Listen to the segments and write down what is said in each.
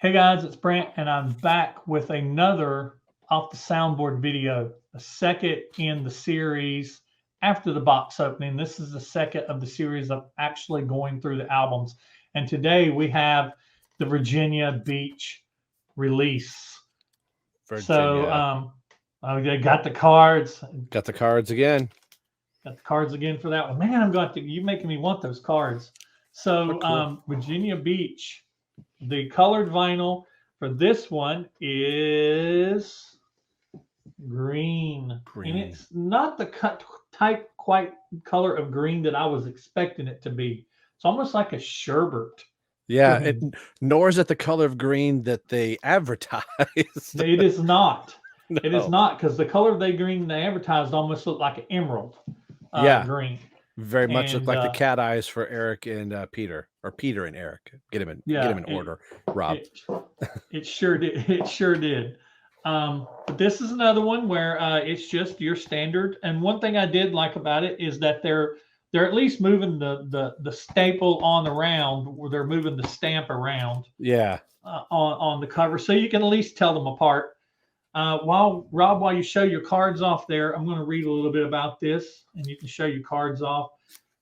Hey guys, it's Brent, and I'm back with another off the soundboard video, a second in the series after the box opening. This is the second of the series of actually going through the albums. And today we have the Virginia Beach release. So Virginia. I got the cards. Got the cards again. Got the cards again for that one. Man, I'm going to you making me want those cards. Oh, So cool. Virginia Beach. The colored vinyl for this one is green. And Green. it's not the type quite color of green that I was expecting it to be. It's almost like a sherbet Yeah, green. nor is it the color of green that they advertised. It is not. It is No. not because the color of the green they advertised almost looked like an emerald Yeah, green. very much look And like the cat eyes for Eric and Peter, or Peter and Eric. Get them yeah, in order, Rob. it it sure did. It sure did. But this is another one where it's just your standard. And one thing I did like about it is that they're at least moving the staple on around, where they're moving the stamp around Yeah. on the cover, so you can at least tell them apart. While you show your cards off there, I'm going to read a little bit about this, and you can show your cards off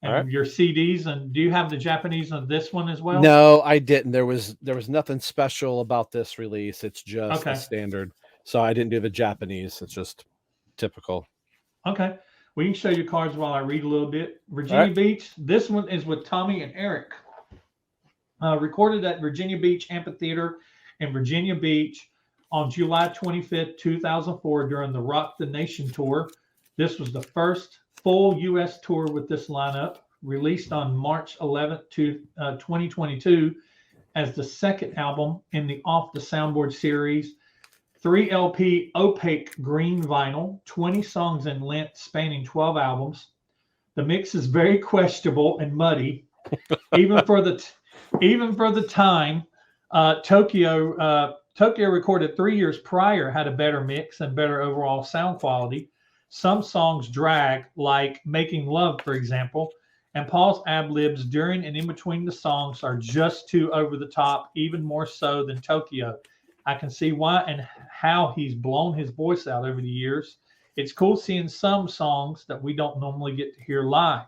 All right. and your CDs. And do you have the Japanese on this one as well? No, I didn't. There was nothing special about this release. It's just the Okay. standard. So I didn't do the Japanese. It's just typical. Okay. We can show you cards while I read a little bit. All Virginia right. Beach. This one is with Tommy and Eric. Recorded at Virginia Beach Amphitheater in Virginia Beach on July 25th, 2004, during the Rock the Nation tour. This was the first full U.S. tour with this lineup, released on March 11th, 2022, as the second album in the Off the Soundboard series. 3 LP opaque green vinyl, 20 songs in length spanning 12 albums. The mix is very questionable and muddy, even for the time. Tokyo recorded 3 years prior had a better mix and better overall sound quality. Some songs drag, like "Making Love," for example, and Paul's ad libs during and in between the songs are just too over the top, even more so than Tokyo. I can see why and how he's blown his voice out over the years. It's cool seeing some songs that we don't normally get to hear live.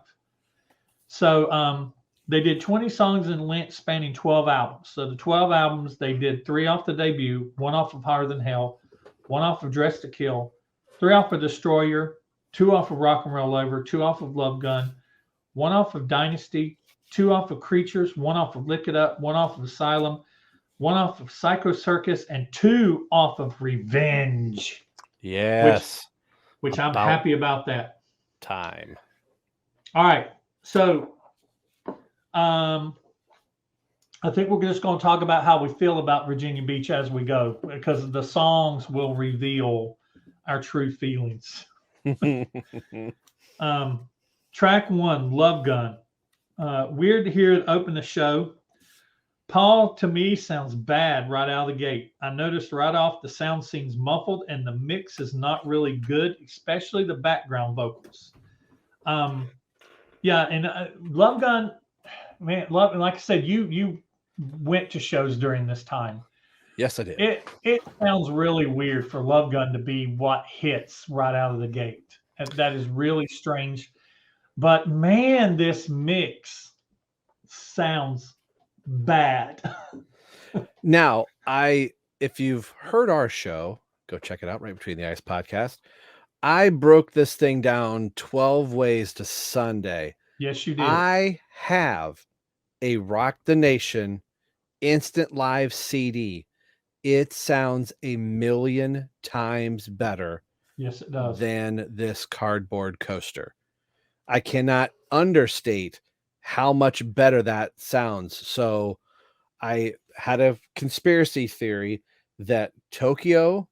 So they did 20 songs in length spanning 12 albums. So the 12 albums, they did 3 off the debut, 1 off of Higher Than Hell, 1 off of Dress to Kill, 3 off of Destroyer, 2 off of Rock and Roll Over, 2 off of Love Gun, 1 off of Dynasty, 2 off of Creatures, 1 off of Lick It Up, 1 off of Asylum, 1 off of Psycho Circus, and 2 off of Revenge. Yes. Which I'm About happy about that. time. All right. So I think we're just going to talk about how we feel about Virginia Beach as we go, because the songs will reveal our true feelings. Track 1, Love Gun. Weird to hear it open the show. Paul, to me, sounds bad right out of the gate. I noticed right off the sound seems muffled and the mix is not really good, especially the background vocals. Yeah, and Love Gun, man, like I said, you went to shows during this time. Yes, I did. It sounds really weird for Love Gun to be what hits right out of the gate. That is really strange. But man, this mix sounds bad. Now, if you've heard our show, go check it out, Right Between the Ice podcast. I broke this thing down 12 ways to Sunday. Yes, you did. I have a Rock the Nation instant live CD. It sounds a million times better. Yes, it does. Than this cardboard coaster. I cannot understate how much better that sounds. So I had a conspiracy theory that Tokyo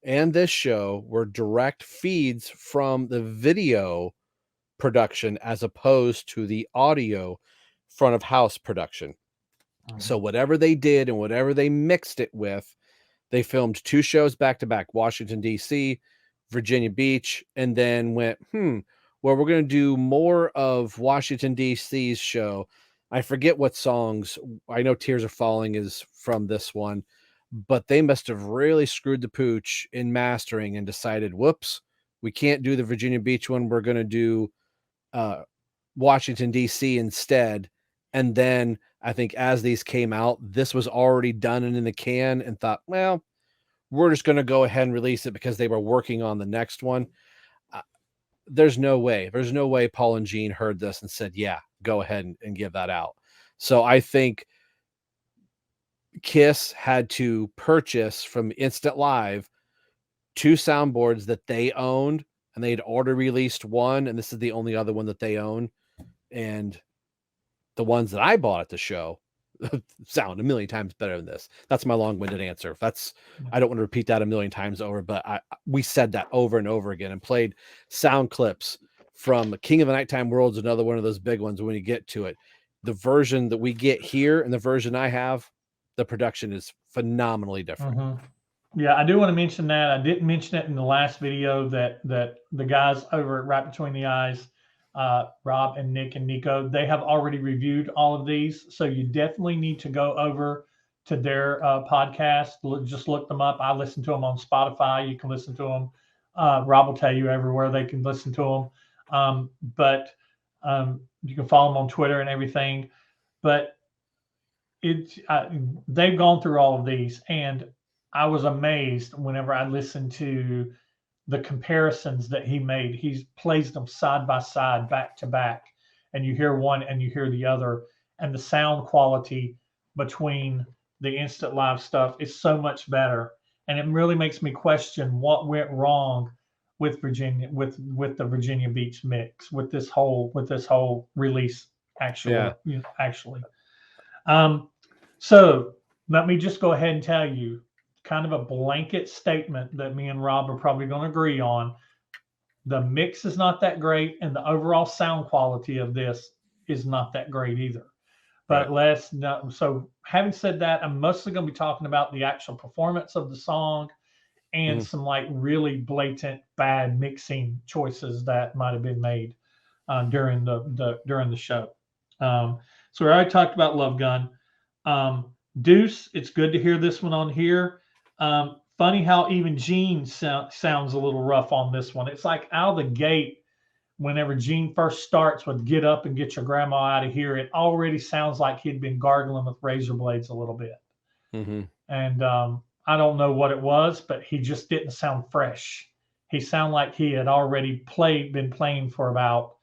and this show were direct feeds from the video production as opposed to the audio front of house production. So whatever they did and whatever they mixed it with, they filmed 2 shows back to back, Washington, D.C., Virginia Beach, and then went, well, we're going to do more of Washington, D.C.'s show. I forget what songs. I know Tears Are Falling is from this one, but they must have really screwed the pooch in mastering and decided, whoops, we can't do the Virginia Beach one. We're going to do Washington, D.C. instead. And then I think as these came out, this was already done and in the can, and thought, well, we're just going to go ahead and release it because they were working on the next one. There's no way Paul and Gene heard this and said, yeah, go ahead and give that out. So I think Kiss had to purchase from Instant Live 2 soundboards that they owned, and they'd already released one, and this is the only other one that they own. And the ones that I bought at the show sound a million times better than this. That's my long-winded answer. I don't want to repeat that a million times over, but we said that over and over again and played sound clips from King of the Nighttime World's another one of those big ones. When you get to it, the version that we get here and the version I have, the production is phenomenally different. Mm-hmm. Yeah, I do want to mention that. I didn't mention it in the last video that the guys over at Right Between the Eyes, Rob and Nick and Nico, they have already reviewed all of these. So you definitely need to go over to their podcast. Just look them up. I listen to them on Spotify. You can listen to them. Rob will tell you everywhere they can listen to them. But you can follow them on Twitter and everything. But they've gone through all of these, and I was amazed whenever I listened to the comparisons that he made. He plays them side by side, back to back, and you hear one and you hear the other, and the sound quality between the Instant Live stuff is so much better. And it really makes me question what went wrong with Virginia, with the Virginia Beach mix, with this whole release. Actually. So let me just go ahead and tell you kind of a blanket statement that me and Rob are probably going to agree on. The mix is not that great, and the overall sound quality of this is not that great either. But so having said that, I'm mostly going to be talking about the actual performance of the song and some like really blatant bad mixing choices that might have been made during the show. So we already talked about Love Gun. Deuce, it's good to hear this one on here. Funny how even Gene sounds a little rough on this one. It's like out of the gate, whenever Gene first starts with "Get Up and Get Your Grandma Out of Here," it already sounds like he'd been gargling with razor blades a little bit. Mm-hmm. And I don't know what it was, but he just didn't sound fresh. He sounded like he had already been playing for about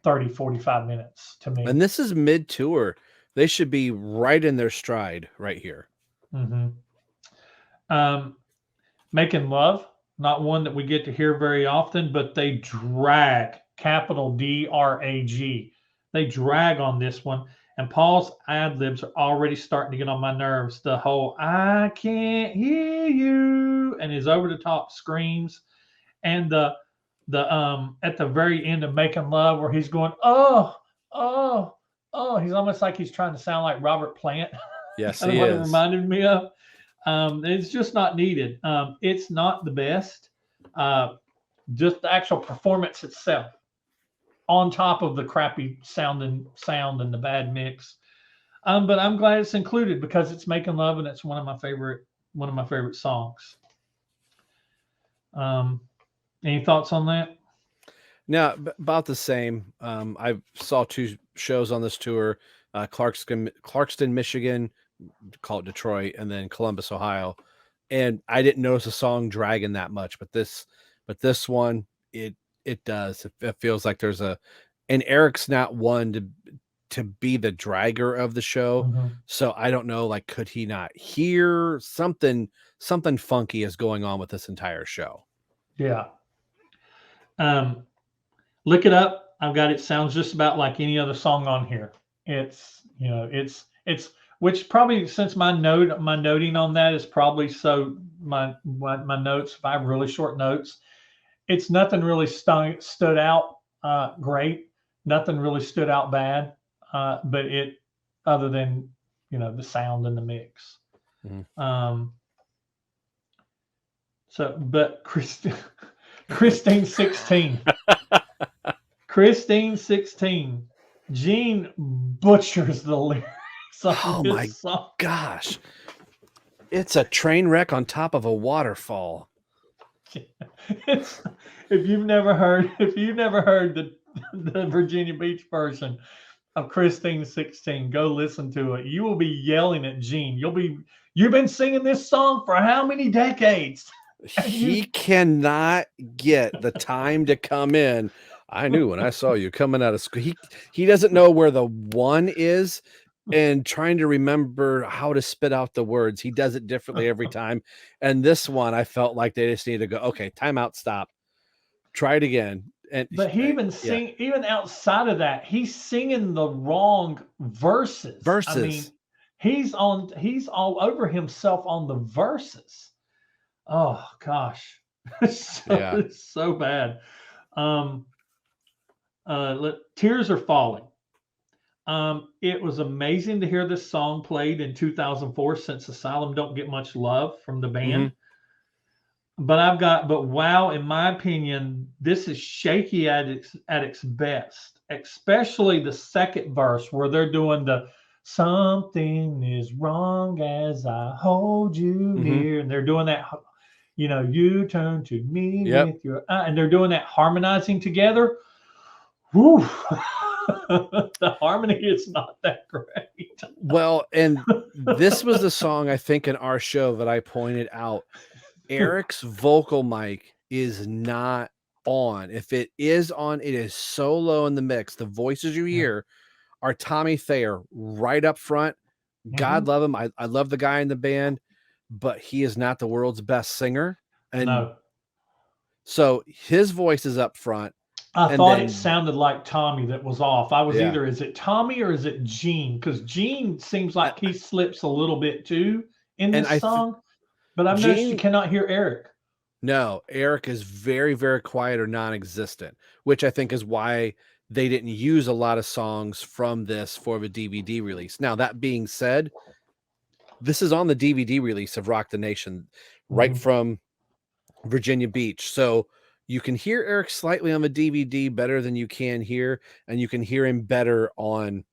30, 45 minutes to me. And this is mid-tour. They should be right in their stride right here. Mm-hmm. Making Love, not one that we get to hear very often, but they drag, capital D-R-A-G. They drag on this one. And Paul's ad-libs are already starting to get on my nerves. The whole, I can't hear you, and his over-the-top screams. And the at the very end of Making Love, where he's going, oh, he's almost like he's trying to sound like Robert Plant. Yes, he is. What it reminded me of. It's just not needed. It's not the best. Just the actual performance itself, on top of the crappy sound and the bad mix. But I'm glad it's included because it's Making Love, and it's one of my favorite songs. Any thoughts on that? Now, about the same. I saw 2 shows on this tour: Clarkston, Michigan, call it Detroit, and then Columbus, Ohio. And I didn't notice the song dragging that much, but this one, it does. It feels like there's and Eric's not one to be the dragger of the show. Mm-hmm. So I don't know, like, could he not hear something funky is going on with this entire show? Yeah. Look it up. I've got it. Sounds just about like any other song on here. It's which probably, since my noting on that is probably so my notes, if I have really short notes, it's nothing really stood out great. Nothing really stood out bad. But it, other than, the sound and the mix. Mm-hmm. But Christine 16. Christine 16. Gene butchers the lyrics. Oh my song. gosh. It's a train wreck on top of a waterfall. It's, if you've never heard the Virginia Beach version of Christine 16, go listen to it. You will be yelling at Gene. You've been singing this song for how many decades? He cannot get the time to come in. I knew when I saw you coming out of school. He doesn't know where the one is and trying to remember how to spit out the words. He does it differently every time. And this one, I felt like they just need to go, okay, timeout, stop, try it again. And But he even outside of that, he's singing the wrong verses. I mean, he's all over himself on the verses. Oh gosh. It's so bad. Tears Are Falling. It was amazing to hear this song played in 2004 since Asylum don't get much love from the band. But wow, in my opinion, this is shaky at its best, especially the second verse where they're doing the something is wrong as I hold you near, and they're doing that, you turn to me with your eye, and they're doing that harmonizing together. Whew. The harmony is not that great. Well, and this was the song I think in our show that I pointed out. Eric's vocal mic is not on. If it is on, it is so low in the mix. The voices you hear are Tommy Thayer right up front. God love him. I love the guy in the band, but he is not the world's best singer. And so his voice is up front. I thought it sounded like Tommy that was off. I was either, is it Tommy or is it Gene? Because Gene seems like he slips a little bit too in this song. But I've noticed you cannot hear Eric. No, Eric is very, very quiet or non-existent, which I think is why they didn't use a lot of songs from this for the DVD release. Now, that being said, this is on the DVD release of Rock the Nation, right from Virginia Beach. So you can hear Eric slightly on the DVD better than you can here, and you can hear him better on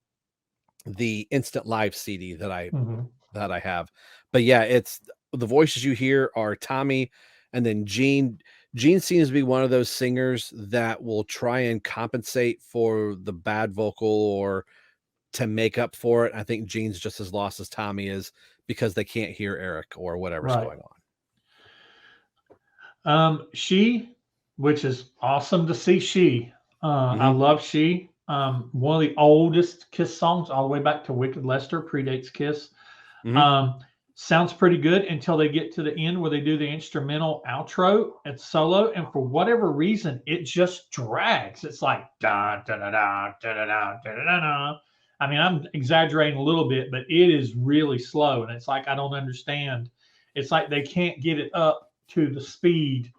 the Instant Live CD that I have. But yeah, it's the voices you hear are Tommy, and then Gene. Gene seems to be one of those singers that will try and compensate for the bad vocal or to make up for it. I think Gene's just as lost as Tommy is because they can't hear Eric or whatever's going on. She, which is awesome to see. She, I love She. One of the oldest Kiss songs, all the way back to Wicked Lester, predates Kiss. Sounds pretty good until they get to the end where they do the instrumental outro and solo, and for whatever reason, it just drags. It's like da da da da da da da da da da. I mean, I'm exaggerating a little bit, but it is really slow, and it's like I don't understand. It's like they can't get it up to the speed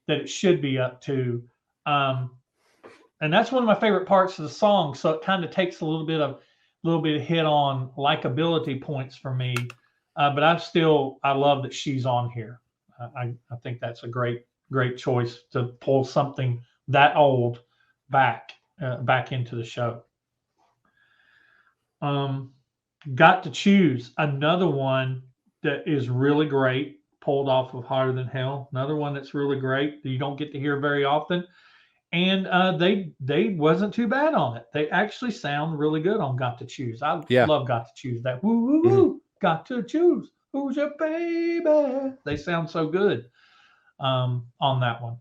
that it should be up to, and that's one of my favorite parts of the song. So it kind of takes a little bit of hit on likability points for me. But I love that she's on here. I think that's a great choice to pull something that old back into the show. Got to Choose, another one that is really great, pulled off of Hotter Than Hell. Another one that's really great that you don't get to hear very often. And they wasn't too bad on it. They actually sound really good on Got to Choose. I love Got to Choose. That woo woo woo. Got to choose who's your baby. They sound so good on that one.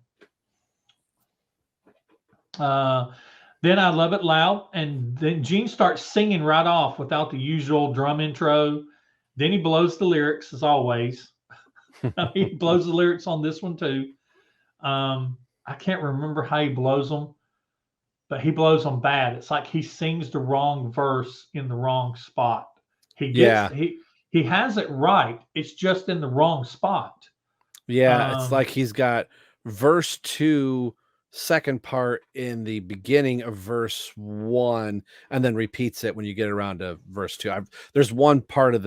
Then I Love It Loud, and then Gene starts singing right off without the usual drum intro. Then he blows the lyrics as always. He blows the lyrics on this one too. I can't remember how he blows them, but he blows them bad. It's like he sings the wrong verse in the wrong spot. He has it right. It's just in the wrong spot. Yeah, it's like he's got verse 2, second part in the beginning of verse 1, and then repeats it when you get around to verse 2. There's one part of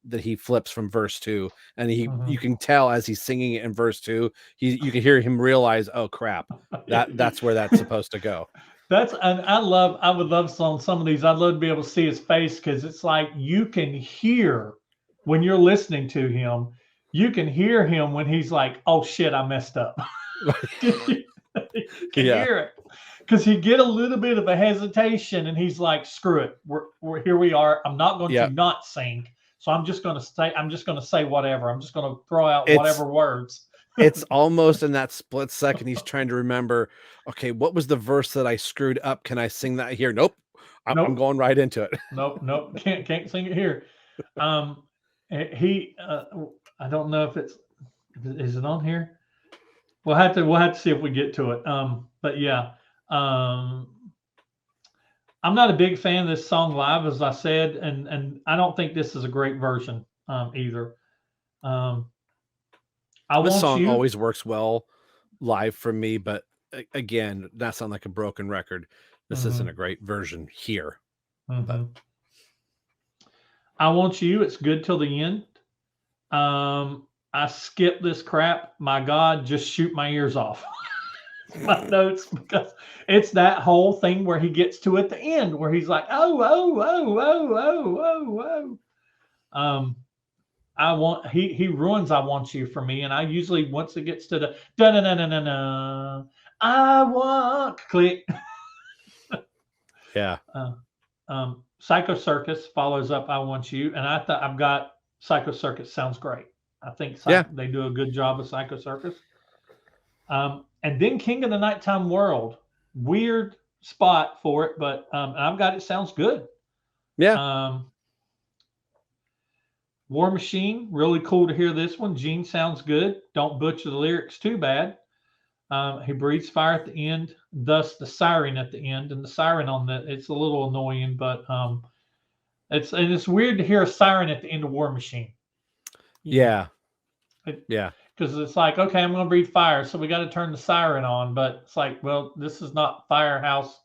that he flips from verse 2, and you can tell as he's singing it in verse 2, you can hear him realize, oh crap, that's where that's supposed to go. I would love some of these. I'd love to be able to see his face because it's like you can hear when you're listening to him, you can hear him when he's like, "Oh shit, I messed up." You can Yeah. hear it because he get a little bit of a hesitation, and he's like, "Screw it, we're here. We are. I'm not going to Yeah. not sing, so I'm just going to say. I'm just going to say whatever. I'm just going to throw out It's whatever words." it's almost in that split second he's trying to remember, okay, what was the verse that I screwed up? Can I sing that here? Nope. I'm Nope, going right into it. nope. Can't sing it here. Um, he. I don't know if it's. Is it on here? We'll have to see if we get to it. But yeah, um, I'm not a big fan of this song live, as I said, and I don't think this is a great version either. Um, I This want song you. always works well live for me, but again, that sound like a broken record. This isn't a Mhm, great version here, but mhm. I want you. It's good till the end. I skip this crap. My God, just shoot my ears off. My notes because it's that whole thing where he gets to at the end where he's like, oh, oh, oh, oh, oh, oh, oh. I want he ruins I want you for me, and I usually once it gets to the da da da da da da, I want click. yeah. Uh, Psycho Circus follows up I want you, and I thought I've got Psycho Circus sounds great. I think Yeah. they do a good job of Psycho Circus. And then King of the Nighttime World, weird spot for it, but I've got it sounds good. Yeah. Um, War Machine, really cool to hear this one. Gene sounds good. Don't butcher the lyrics too bad. He breathes fire at the end, thus the siren at the end, and the siren on the it's a little annoying, but it's weird to hear a siren at the end of War Machine. You know, Yeah. Yeah. because it's like okay, I'm going to breathe fire, so we got to turn the siren on, but it's like, well, this is not Firehouse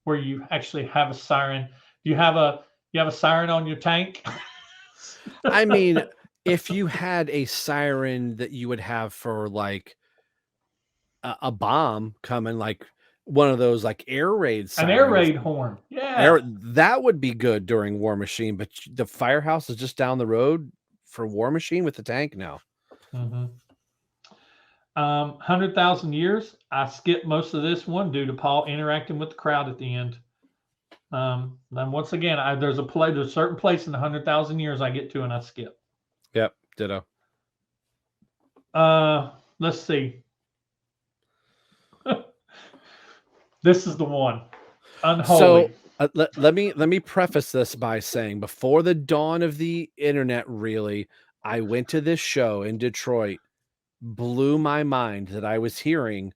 where you actually have a siren. Do you have a siren on your tank? I mean, if you had a siren that you would have for like a bomb coming, like one of those like air raid An air sirens, raid horn. Yeah. that would be good during War Machine. But the firehouse is just down the road for War Machine with the tank now. Mm-hmm. 100,000 years. I skipped most of this one due to Paul interacting with the crowd at the end. Then once again, there's a certain place in 100,000 years I get to and I skip. Yep, ditto. Let's see. This is the one. Unholy. So let me preface this by saying, before the dawn of the internet, really, I went to this show in Detroit. Blew my mind that I was hearing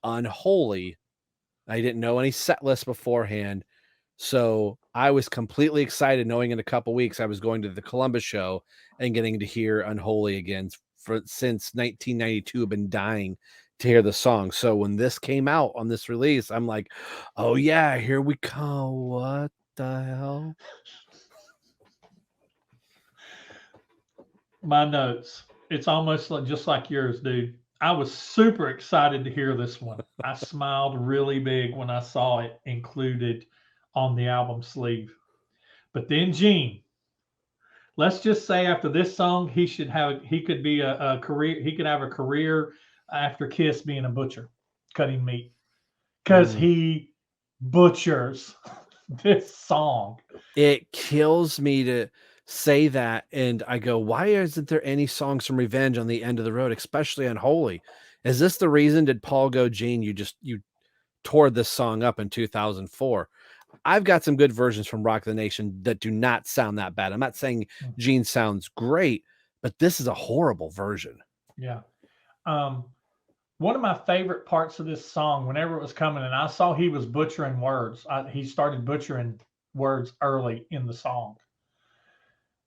Unholy. I didn't know any set lists beforehand. So I was completely excited knowing in a couple weeks I was going to the Columbus show and getting to hear Unholy again. Since 1992, I've been dying to hear the song. So when this came out on this release, I'm like, oh yeah, here we come. What the hell? My notes. It's almost like just like yours, dude. I was super excited to hear this one. I smiled really big when I saw it included on the album sleeve. But then Gene, let's just say after this song, he could be a career he could have a career after Kiss being a butcher, cutting meat. Because Mm. he butchers this song. It kills me to say that, and I go, why isn't there any songs from Revenge on the end of the road, especially Unholy? Is this the reason? Did Paul go, Gene, you tore this song up in 2004? I've got some good versions from Rock the Nation that do not sound that bad. I'm not saying Gene sounds great, but this is a horrible version. Yeah. One of my favorite parts of this song, whenever it was coming, and I saw he was butchering words, he started butchering words early in the song.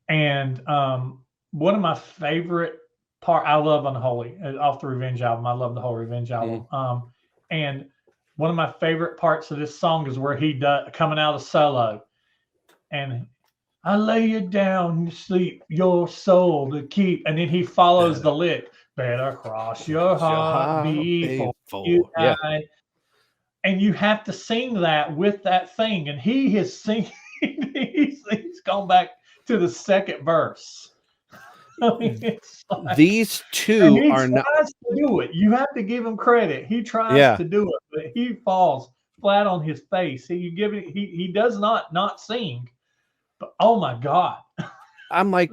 And one of my favorite I love Unholy off the Revenge album. I love the whole Revenge album. And one of my favorite parts of this song is where he does coming out of solo, and I lay you down to sleep, your soul to keep, and then he follows the lick. Better cross your heart before you Yeah. die. And you have to sing that with that thing. And he is singing, he's gone back to the second verse. I mean, it's like, These and two he are not. tries to do it. You have to give him credit. He tries Yeah, to do it, but he falls flat on his face. He does not sing, but oh my God. I'm like,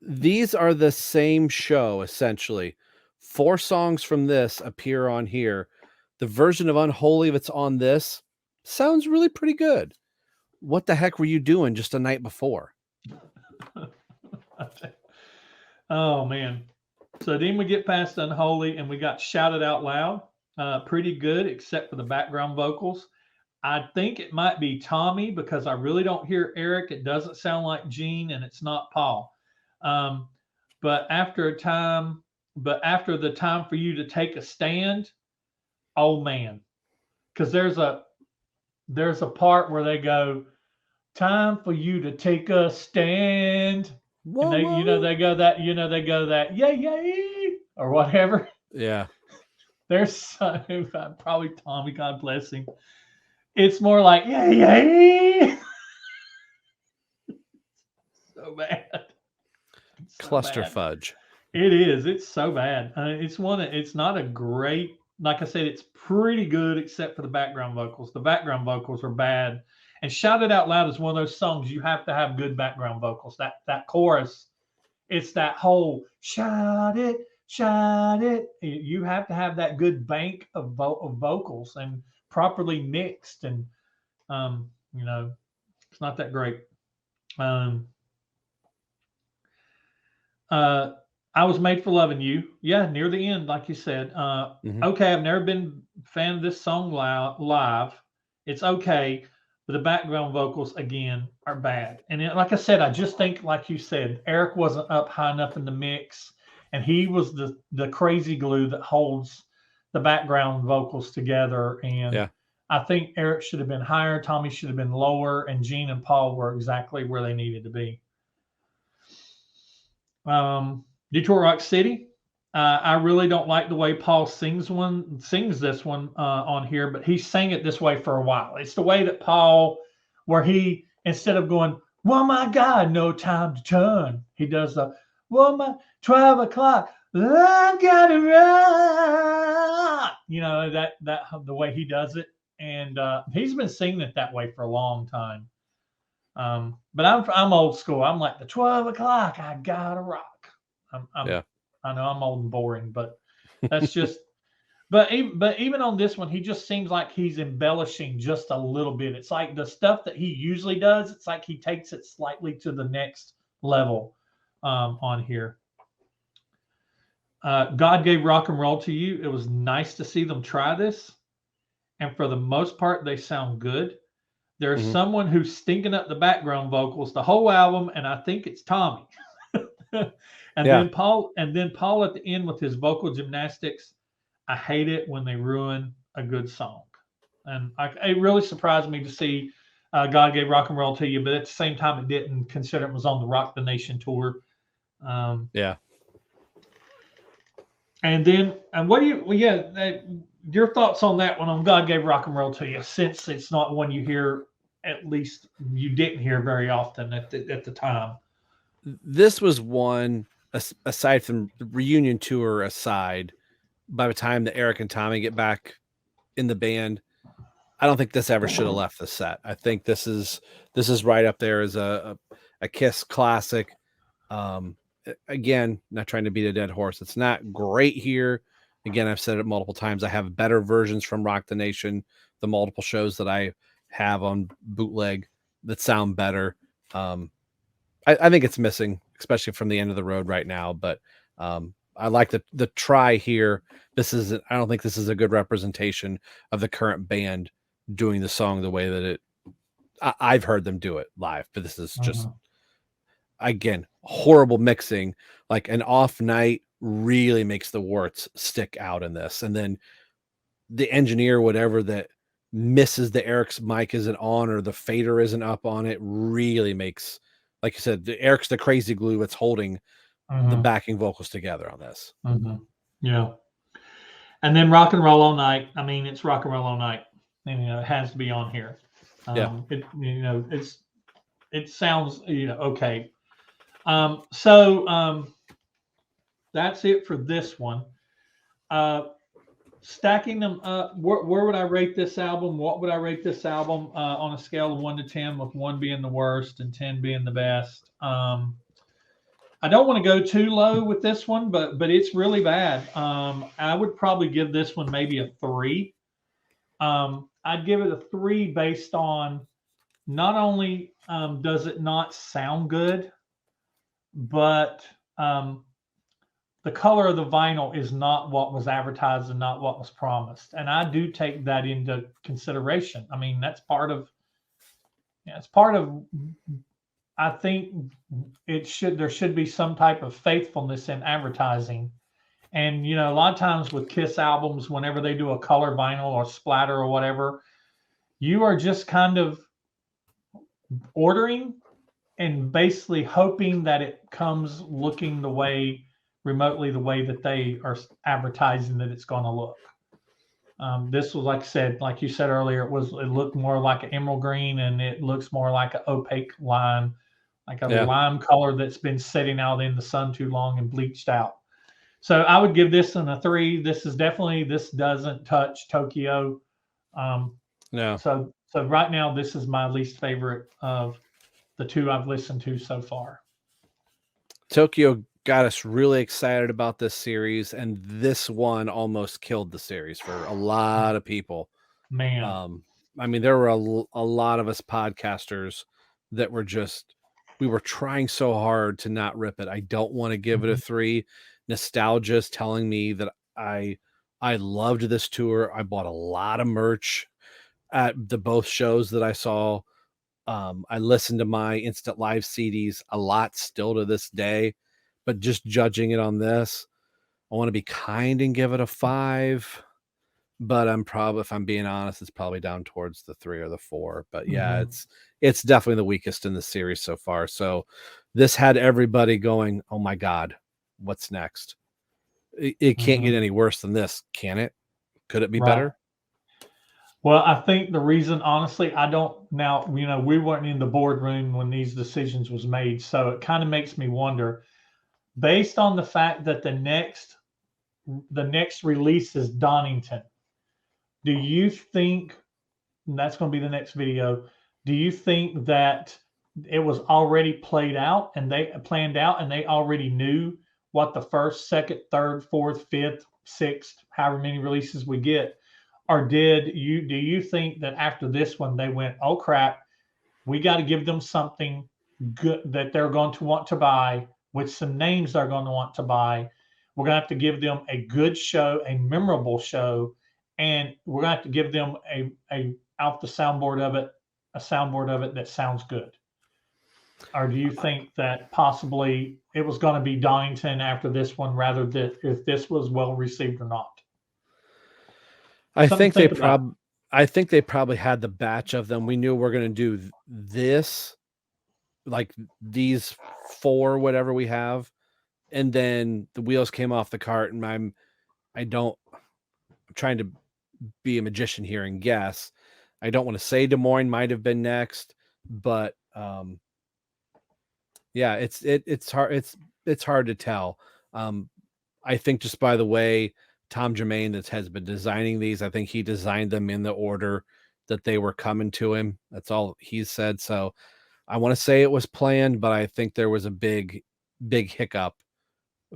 these are the same show essentially. 4 songs from this appear on here. The version of Unholy that's on this sounds really pretty good. What the heck were you doing just a night before? Oh man. So then we get past Unholy and we got Shouted Out Loud. Pretty good, except for the background vocals. I think it might be Tommy because I really don't hear Eric. It doesn't sound like Gene and it's not Paul. Um, but after the time for you to take a stand, oh man. Because there's a part where they go, time for you to take a stand. And Whoa, whoa. they go that, yeah, yeah, or whatever. Yeah. There's probably Tommy, God bless him. It's more like, yeah, yeah. So bad. It's so Cluster bad. fudge. It is. It's so bad. It's not a great, like I said, it's pretty good except for the background vocals. The background vocals are bad. And Shout It Out Loud is one of those songs you have to have good background vocals. That chorus, it's that whole shout it, shout it. You have to have that good bank of vocals and properly mixed. And it's not that great. Um, I Was Made for Loving You. Yeah, near the end, like you said. Okay, I've never been a fan of this song live. It's okay, but the background vocals again are bad. And like I said, I just think, like you said, Eric wasn't up high enough in the mix, and he was the crazy glue that holds the background vocals together. And Yeah. I think Eric should have been higher, Tommy should have been lower, and Gene and Paul were exactly where they needed to be. Detroit Rock City. I really don't like the way Paul sings this one on here, but he sang it this way for a while. It's the way that Paul, where he, instead of going, well, my God, no time to turn, he does the, well, my 12 o'clock, I gotta run. That the way he does it. And he's been singing it that way for a long time. But I'm old school. I'm like the 12 o'clock, I gotta rock. Yeah. I know I'm old and boring, but that's just. But even on this one, he just seems like he's embellishing just a little bit. It's like the stuff that he usually does. It's like he takes it slightly to the next level on here. God Gave Rock and Roll to You. It was nice to see them try this, and for the most part, they sound good. There's someone who's stinking up the background vocals the whole album, and I think it's Tommy. Then Paul at the end with his vocal gymnastics. I hate it when they ruin a good song, and it really surprised me to see God Gave Rock and Roll to You, but at the same time, it didn't, consider it was on the Rock the Nation tour. Yeah. And then, your thoughts on that one, on God Gave Rock and Roll to You, since it's not one you hear, at least you didn't hear very often at the time. This was one, aside from the reunion tour aside, by the time that Eric and Tommy get back in the band, I don't think this ever should have left the set. I think this is right up there as a Kiss classic. Again, not trying to beat a dead horse. It's not great here. Again, I've said it multiple times. I have better versions from Rock the Nation, the multiple shows that I have on bootleg that sound better. I think it's missing, especially from the end of the road right now. But I like the try here. I don't think this is a good representation of the current band doing the song the way that I've heard them do it live. But this is just, again, horrible mixing. Like an off night really makes the warts stick out in this. And then the engineer, whatever, that misses the Eric's mic isn't on or the fader isn't up on it, really makes, like you said, Eric's the crazy glue that's holding the backing vocals together on this. Yeah. And then Rock and Roll All Night. I mean, it's Rock and Roll All Night. And, it has to be on here. It sounds, okay. that's it for this one. Stacking them up, where would I rate this album? What would I rate this album on a scale of 1 to 10, with 1 being the worst and 10 being the best? I don't want to go too low with this one, but it's really bad. I would probably give this one maybe a 3. I'd give it a 3 based on not only does it not sound good, but the color of the vinyl is not what was advertised and not what was promised. And I do take that into consideration. I mean, that's part of, it's part of, I think there should be some type of faithfulness in advertising. And, a lot of times with Kiss albums, whenever they do a color vinyl or splatter or whatever, you are just kind of ordering and basically hoping that it comes looking remotely the way that they are advertising that it's going to look. This was, like you said earlier, it looked more like an emerald green, and it looks more like an opaque lime, like a lime color that's been sitting out in the sun too long and bleached out. So I would give this one a 3. This doesn't touch Tokyo. No. So right now, this is my least favorite of the 2 I've listened to so far. Tokyo got us really excited about this series, and this one almost killed the series for a lot of people. Man. I mean, there were a lot of us podcasters that we were trying so hard to not rip it. I don't want to give it a 3. Nostalgia is telling me that I loved this tour. I bought a lot of merch at both shows that I saw. I listened to my Instant Live CDs a lot still to this day, but just judging it on this, I want to be kind and give it a 5. But if I'm being honest, it's probably down towards the 3 or the 4. But yeah, it's definitely the weakest in the series so far. So this had everybody going, "Oh my God, what's next?" It can't get any worse than this, can it? Could it be better? Well, I think the reason, honestly, I don't now, we weren't in the boardroom when these decisions was made. So it kind of makes me wonder, based on the fact that the next release is Donington, do you think, and that's going to be the next video, do you think that it was already planned out and they already knew what the first, second, third, fourth, fifth, sixth, however many releases we get? Or do you think that after this one they went, oh crap, we got to give them something good that they're going to want to buy, with some names they're going to want to buy. We're going to have to give them a good show, a memorable show, and we're going to have to give them a soundboard of it that sounds good. Or do you think that possibly it was going to be Donington after this one, rather than if this was well received or not? I think they probably had the batch of them. We knew we're going to do this, like these 4, whatever we have, and then the wheels came off the cart. And I'm trying to be a magician here and guess. I don't want to say Des Moines might have been next, but yeah, it's hard to tell. I think just by the way Tom Germain has been designing these, I think he designed them in the order that they were coming to him. That's all he said. So I want to say it was planned, but I think there was a big hiccup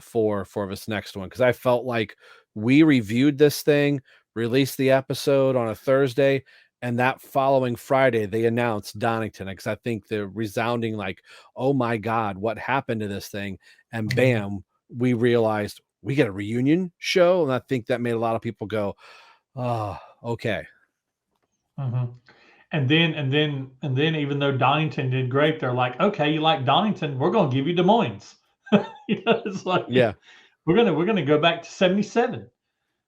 for this next one, because I felt like we reviewed this thing, released the episode on a Thursday, and that following Friday they announced Donington, because I think the resounding like, oh my God, what happened to this thing? And bam, we realized we get a reunion show. And I think that made a lot of people go, oh, okay. And then even though Donington did great, they're like, okay, you like Donington, we're going to give you Des Moines. It's like, yeah, we're gonna go back to 77.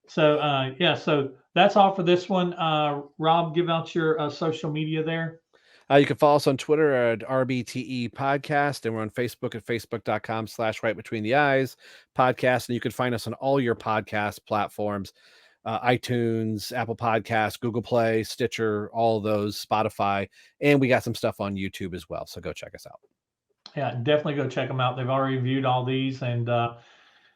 So so that's all for this one. Rob, give out your social media there. You can follow us on Twitter at RBTE Podcast, and we're on Facebook at facebook.com/Right Between the Eyes podcast. And you can find us on all your podcast platforms, iTunes, Apple Podcasts, Google Play, Stitcher, all of those, Spotify, and we got some stuff on YouTube as well. So go check us out. Yeah, definitely go check them out. They've already reviewed all these, and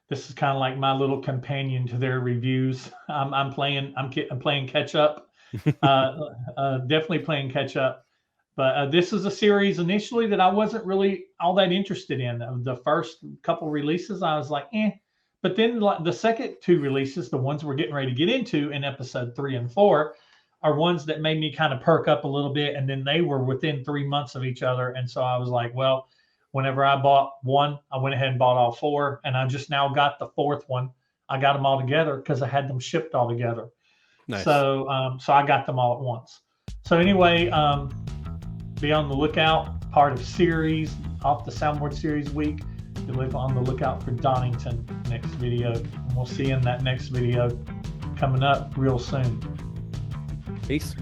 this is kind of like my little companion to their reviews. I'm playing catch up. Definitely playing catch up. But this is a series initially that I wasn't really all that interested in. The first couple releases, I was like, eh. But then the second two releases, the ones we're getting ready to get into in episode 3 and 4, are ones that made me kind of perk up a little bit. And then they were within 3 months of each other. And so I was like, well, whenever I bought one, I went ahead and bought all 4. And I just now got the 4th one. I got them all together because I had them shipped all together. Nice. So I got them all at once. So anyway, be on the lookout. Part of series off the Soundboard series week. Be on the lookout for Donington next video. And we'll see you in that next video coming up real soon. Peace.